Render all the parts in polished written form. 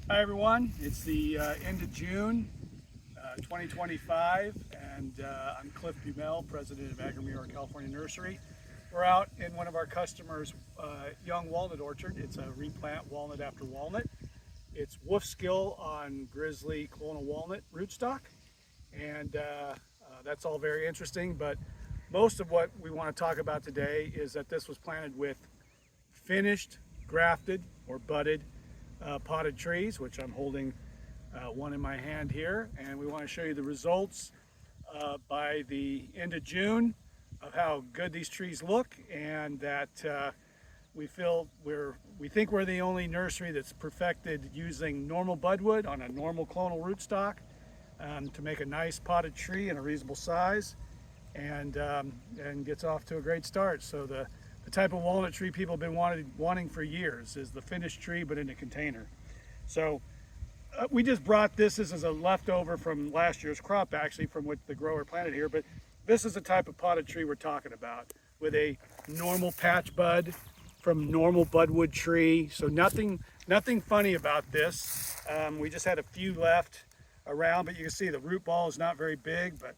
Hi everyone, it's the end of June 2025 and I'm Cliff Bumel, President of Agromillora California Nursery. We're out in one of our customers' young walnut orchard. It's a replant walnut after walnut. It's Wolfskill on Grizzly Clonal walnut rootstock, and that's all very interesting, but most of what we want to talk about today is that this was planted with finished, grafted or budded potted trees, which I'm holding one in my hand here, and we want to show you the results by the end of June of how good these trees look, and that we think we're the only nursery that's perfected using normal budwood on a normal clonal rootstock to make a nice potted tree in a reasonable size, and gets off to a great start. So the type of walnut tree people have been wanting for years is the finished tree but in a container. So we just brought this as a leftover from last year's crop, actually, from what the grower planted here, but this is the type of potted tree we're talking about, with a normal patch bud from normal budwood tree. So nothing funny about this. We just had a few left around, but you can see the root ball is not very big, but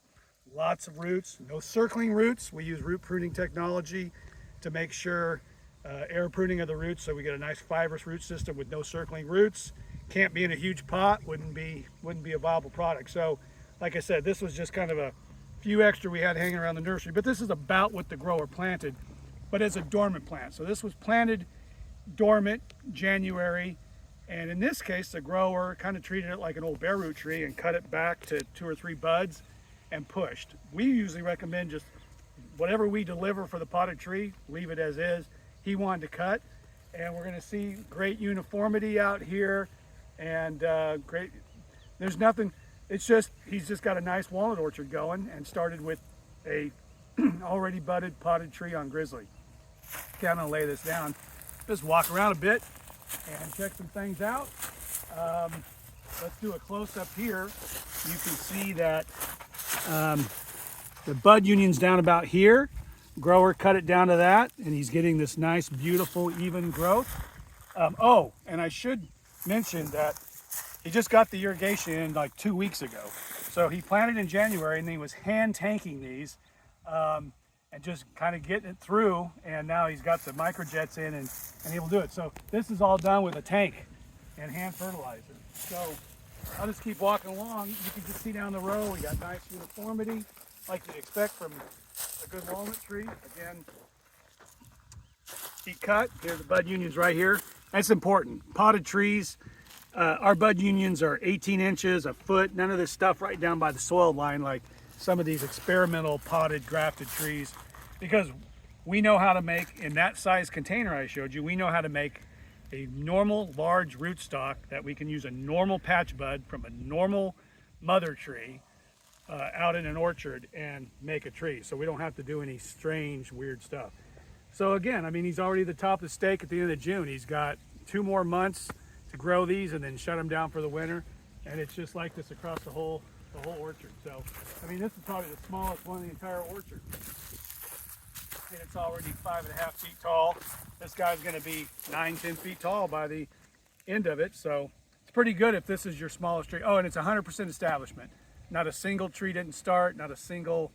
lots of roots, no circling roots. We use root pruning technology to make sure air pruning of the roots, so we get a nice fibrous root system with no circling roots. Can't be in a huge pot, wouldn't be a viable product. So like I said, this was just kind of a few extra we had hanging around the nursery, but this is about what the grower planted, but as a dormant plant. So this was planted dormant January, and in this case the grower kind of treated it like an old bare root tree and cut it back to 2 or 3 buds and pushed. We usually recommend just whatever we deliver for the potted tree, leave it as is. He wanted to cut, and we're going to see great uniformity out here, and great. There's nothing. It's just he's just got a nice walnut orchard going, and started with a already budded potted tree on Grizzly. Okay, I'm going to lay this down. Just walk around a bit and check some things out. Let's do a close-up here. You can see that the bud union's down about here. Grower cut it down to that, and he's getting this nice, beautiful, even growth. Oh, and I should mention that he just got the irrigation in like 2 weeks ago. So he planted in January, and then he was hand tanking these and just kind of getting it through, and now he's got the microjets in and able to do it. So this is all done with a tank and hand fertilizer. So I'll just keep walking along. You can just see down the row, we got nice uniformity, like you'd expect from a good walnut tree. Again, he cut. Here's the bud unions right here. That's important. Potted trees, our bud unions are 18 inches, a foot, none of this stuff right down by the soil line like some of these experimental potted grafted trees, because we know how to make, in that size container I showed you, we know how to make a normal large rootstock that we can use a normal patch bud from a normal mother tree out in an orchard and make a tree. So we don't have to do any strange, weird stuff. So again, I mean, he's already at the top of the stake at the end of June. He's got 2 more months to grow these and then shut them down for the winter. And it's just like this across the whole orchard. So, I mean, this is probably the smallest one in the entire orchard. And it's already 5.5 feet tall. This guy's gonna be 9-10 feet tall by the end of it. So it's pretty good if this is your smallest tree. Oh, and it's 100% establishment. Not a single tree didn't start, not a single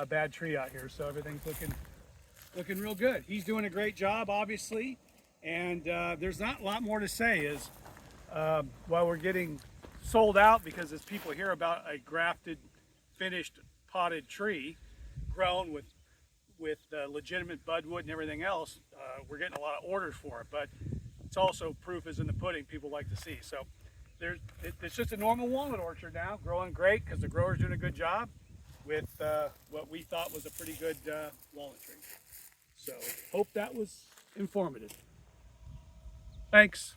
bad tree out here. So everything's looking real good. He's doing a great job, obviously. And there's not a lot more to say is while we're getting sold out, because as people hear about a grafted, finished potted tree grown with legitimate budwood and everything else, we're getting a lot of orders for it. But it's also proof is in the pudding, people like to see. So it's just a normal walnut orchard now, growing great because the grower's doing a good job with what we thought was a pretty good walnut tree. So hope that was informative. Thanks.